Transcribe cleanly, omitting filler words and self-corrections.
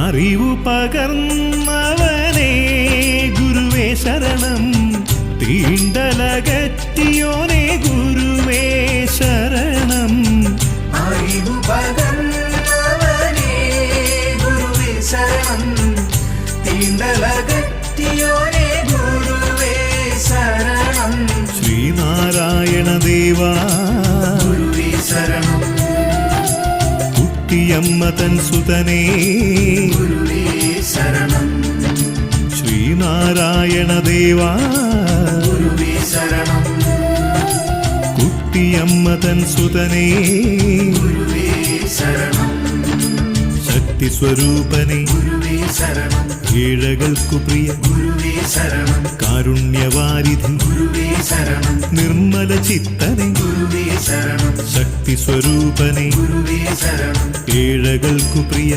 അറിവു പകർന്നവനേ ഗുരുവേ ശരണം, തീണ്ടലകറ്റിയോനേ ഗുരുവേ ശരണം. അറിവു പകർന്നവനേ ഗുരുവേ ശരണം, തീണ്ടലകറ്റിയോനേ ഗുരുവേ ശരണം. ശ്രീനാരായണ ദേവാ ഗുരുവേ ശരണം, കുട്ടിയമ്മ തൻ സുതനേ ഗുരുവേ ശരണം. ശ്രീനാരായണ ദേവാ ഗുരുവേ ശരണം, കുട്ടിയമ്മ തൻ സുതനേ ഗുരുവേ ശരണം. ശക്തി സ്വരൂപനേ ഗുരുവേ ശരണം, ഏഴകൾക്കു പ്രിയ ഗുരുവേ ശരണം. കാരുണ്യവാരിധി ഗുരുവേ ശരണം, നിർമ്മല ചിത്തനേ ഗുരുവേ ശരണം. ശക്തി സ്വരൂപനേ ഗുരുവേ ശരണം, ഏഴകൾക്കു പ്രിയ